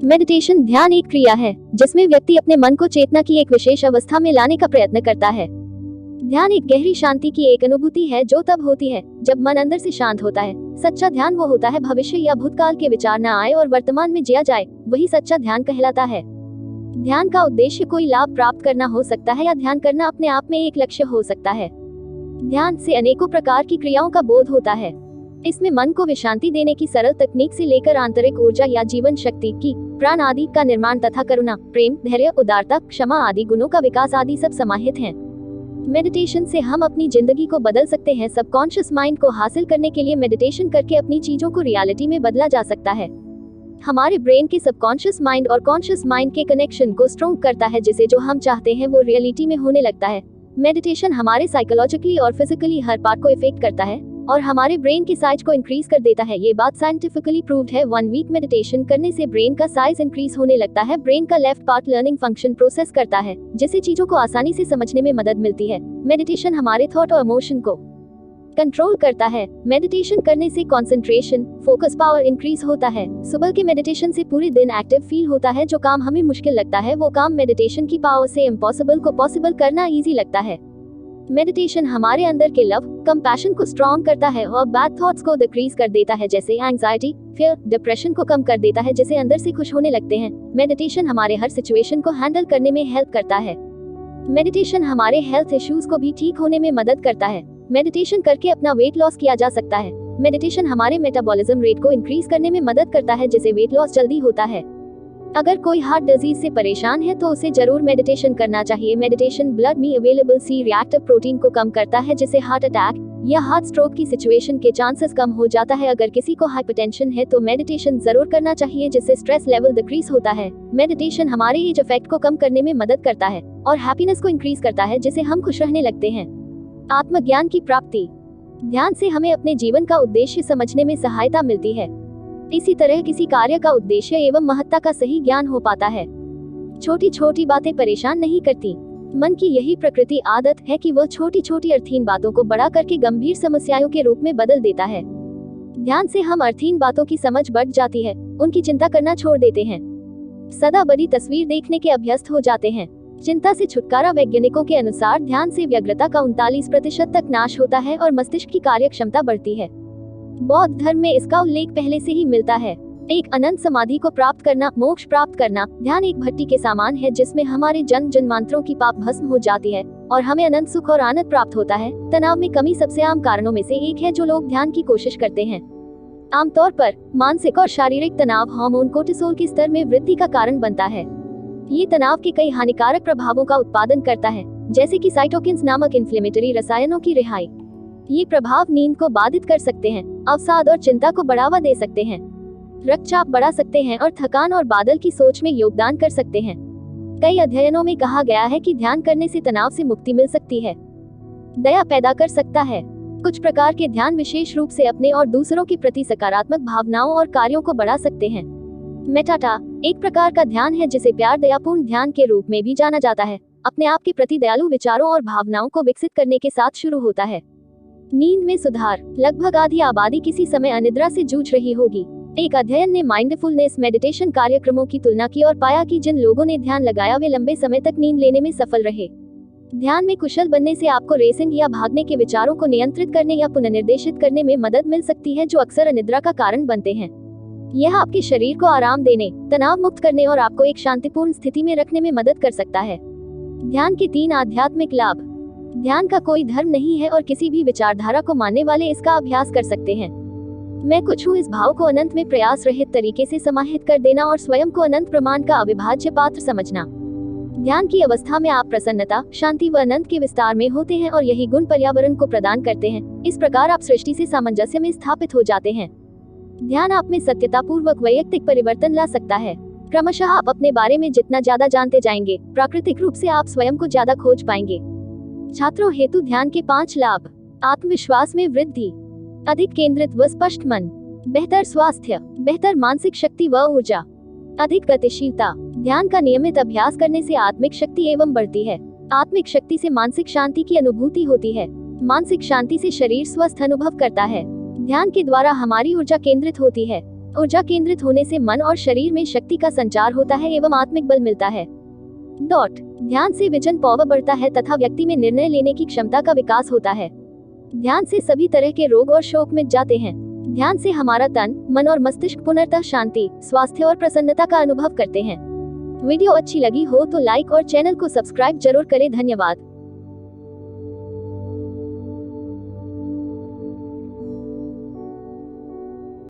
Meditation ध्यान एक क्रिया है जिसमें व्यक्ति अपने मन को चेतना की एक विशेष अवस्था में लाने का प्रयत्न करता है। ध्यान एक गहरी शांति की एक अनुभूति है जो तब होती है जब मन अंदर से शांत होता है। सच्चा ध्यान वो होता है भविष्य या भूतकाल के विचार न आए और वर्तमान में जिया जाए, वही सच्चा ध्यान कहलाता है। ध्यान का उद्देश्य कोई लाभ प्राप्त करना हो सकता है या ध्यान करना अपने आप में एक लक्ष्य हो सकता है। ध्यान से अनेकों प्रकार की क्रियाओं का बोध होता है। इसमें मन को विश्रांति देने की सरल तकनीक से लेकर आंतरिक ऊर्जा या जीवन शक्ति की प्राण आदि का निर्माण तथा करुणा, प्रेम, धैर्य, उदारता, क्षमा आदि गुणों का विकास आदि सब समाहित हैं। मेडिटेशन से हम अपनी जिंदगी को बदल सकते हैं। सबकॉन्शियस माइंड को हासिल करने के लिए मेडिटेशन करके अपनी चीजों को रियलिटी में बदला जा सकता है। हमारे ब्रेन के सबकॉन्शियस माइंड और कॉन्शियस माइंड के कनेक्शन को स्ट्रॉन्ग करता है, जिसे जो हम चाहते हैं वो रियलिटी में होने लगता है। मेडिटेशन हमारे साइकोलॉजिकली और फिजिकली हर पार्ट को इफेक्ट करता है और हमारे ब्रेन की साइज को इंक्रीज कर देता है। ये बात साइंटिफिकली प्रूव्ड है। 1 वीक मेडिटेशन करने से ब्रेन का साइज इंक्रीज होने लगता है। ब्रेन का left part learning function process करता है, जिससे चीजों को आसानी से समझने में मदद मिलती है। मेडिटेशन हमारे थॉट और इमोशन को कंट्रोल करता है। मेडिटेशन करने से कंसंट्रेशन, फोकस पावर इंक्रीज होता है। सुबह के मेडिटेशन से पूरे दिन एक्टिव फील होता है। जो काम हमें मुश्किल लगता है वो काम मेडिटेशन की पावर से इम्पॉसिबल को पॉसिबल करना इजी लगता है। मेडिटेशन हमारे अंदर के लव, कंपैशन को स्ट्रॉन्ग करता है और बैड थॉट्स को डिक्रीज कर देता है, जैसे एंजाइटी, फियर, डिप्रेशन को कम कर देता है, जिसे अंदर से खुश होने लगते हैं। मेडिटेशन हमारे हर सिचुएशन को हैंडल करने में हेल्प करता है। मेडिटेशन हमारे हेल्थ इश्यूज को भी ठीक होने में मदद करता है। मेडिटेशन करके अपना वेट लॉस किया जा सकता है। मेडिटेशन हमारे मेटाबॉलिज्म रेट को इंक्रीज करने में मदद करता है, जिससे वेट लॉस जल्दी होता है। अगर कोई हार्ट डिजीज से परेशान है तो उसे जरूर मेडिटेशन करना चाहिए। मेडिटेशन ब्लड में अवेलेबल सी रिएक्टिव प्रोटीन को कम करता है, जिससे हार्ट अटैक या हार्ट स्ट्रोक की सिचुएशन के चांसेस कम हो जाता है। अगर किसी को हाइपरटेंशन है तो मेडिटेशन जरूर करना चाहिए, जिससे स्ट्रेस लेवल डिक्रीज होता है। मेडिटेशन हमारे एज इफेक्ट को कम करने में मदद करता है और हैप्पीनेस को इंक्रीज करता है, जिससे हम खुश रहने लगते हैं। आत्मज्ञान की प्राप्ति। ध्यान से हमें अपने जीवन का उद्देश्य समझने में सहायता मिलती है। इसी तरह किसी कार्य का उद्देश्य एवं महत्ता का सही ज्ञान हो पाता है। छोटी छोटी बातें परेशान नहीं करती। मन की यही प्रकृति आदत है कि वह छोटी छोटी अर्थहीन बातों को बड़ा करके गंभीर समस्याओं के रूप में बदल देता है। ध्यान से हम अर्थहीन बातों की समझ बढ़ जाती है, उनकी चिंता करना छोड़ देते हैं, सदा बड़ी तस्वीर देखने के अभ्यस्त हो जाते हैं। चिंता से छुटकारा। वैज्ञानिकों के अनुसार ध्यान से व्यग्रता का 39% तक नाश होता है और मस्तिष्क की कार्य क्षमता बढ़ती है। बौद्ध धर्म में इसका उल्लेख पहले से ही मिलता है। एक अनंत समाधि को प्राप्त करना, मोक्ष प्राप्त करना। ध्यान एक भट्टी के समान है जिसमें हमारे जन्म जन्मांतरों की पाप भस्म हो जाती है और हमें अनंत सुख और आनंद प्राप्त होता है। तनाव में कमी सबसे आम कारणों में से एक है जो लोग ध्यान की कोशिश करते हैं। आमतौर पर मानसिक और शारीरिक तनाव हार्मोन कोर्टिसोल के स्तर में वृद्धि का कारण बनता है। ये तनाव के कई हानिकारक प्रभावों का उत्पादन करता है, जैसे कि साइटोकिन्स नामक इन्फ्लेमेटरी रसायनों की रिहाई। ये प्रभाव नींद को बाधित कर सकते हैं, अवसाद और चिंता को बढ़ावा दे सकते हैं, रक्तचाप बढ़ा सकते हैं और थकान और बादल की सोच में योगदान कर सकते हैं। कई अध्ययनों में कहा गया है कि ध्यान करने से तनाव से मुक्ति मिल सकती है, दया पैदा कर सकता है। कुछ प्रकार के ध्यान विशेष रूप से अपने और दूसरों के प्रति सकारात्मक भावनाओं और कार्यों को बढ़ा सकते हैं। मेटाटा एक प्रकार का ध्यान है जिसे प्यार दयापूर्ण ध्यान के रूप में भी जाना जाता है। अपने आप के प्रति दयालु विचारों और भावनाओं को विकसित करने के साथ शुरू होता है। नींद में सुधार। लगभग आधी आबादी किसी समय अनिद्रा से जूझ रही होगी। एक अध्ययन ने माइंडफुलनेस मेडिटेशन कार्यक्रमों की तुलना की और पाया कि जिन लोगों ने ध्यान लगाया वे लंबे समय तक नींद लेने में सफल रहे। ध्यान में कुशल बनने से आपको रेसिंग या भागने के विचारों को नियंत्रित करने या पुनर्निर्देशित करने में मदद मिल सकती है, जो अक्सर अनिद्रा का कारण बनते हैं। यह आपके शरीर को आराम देने, तनाव मुक्त करने और आपको एक शांतिपूर्ण स्थिति में रखने में मदद कर सकता है। ध्यान के 3 आध्यात्मिक लाभ। ध्यान का कोई धर्म नहीं है और किसी भी विचारधारा को मानने वाले इसका अभ्यास कर सकते हैं। मैं कुछ हूँ इस भाव को अनंत में प्रयास रहित तरीके से समाहित कर देना और स्वयं को अनंत प्रमाण का अविभाज्य पात्र समझना। ध्यान की अवस्था में आप प्रसन्नता, शांति व अनंत के विस्तार में होते हैं और यही गुण पर्यावरण को प्रदान करते हैं। इस प्रकार आप सृष्टि से सामंजस्य में स्थापित हो जाते हैं। ध्यान आप में सत्यतापूर्वक वैयक्तिक परिवर्तन ला सकता है। क्रमशः आप अपने बारे में जितना ज्यादा जानते जाएंगे, प्राकृतिक रूप से आप स्वयं को ज्यादा खोज पाएंगे। छात्रों हेतु ध्यान के 5 लाभ। आत्मविश्वास में वृद्धि, अधिक केंद्रित व स्पष्ट मन, बेहतर स्वास्थ्य, बेहतर मानसिक शक्ति व ऊर्जा, अधिक गतिशीलता। ध्यान का नियमित अभ्यास करने से आत्मिक शक्ति एवं बढ़ती है। आत्मिक शक्ति से मानसिक शांति की अनुभूति होती है। मानसिक शांति से शरीर स्वस्थ अनुभव करता है। ध्यान के द्वारा हमारी ऊर्जा केंद्रित होती है। ऊर्जा केंद्रित होने से मन और शरीर में शक्ति का संचार होता है एवं आत्मिक बल मिलता है। ध्यान से विजन पावर बढ़ता है तथा व्यक्ति में निर्णय लेने की क्षमता का विकास होता है। ध्यान से सभी तरह के रोग और शोक मिट जाते हैं। ध्यान से हमारा तन, मन और मस्तिष्क पुनर्तः शांति, स्वास्थ्य और प्रसन्नता का अनुभव करते हैं। वीडियो अच्छी लगी हो तो लाइक और चैनल को सब्सक्राइब जरूर करें। धन्यवाद।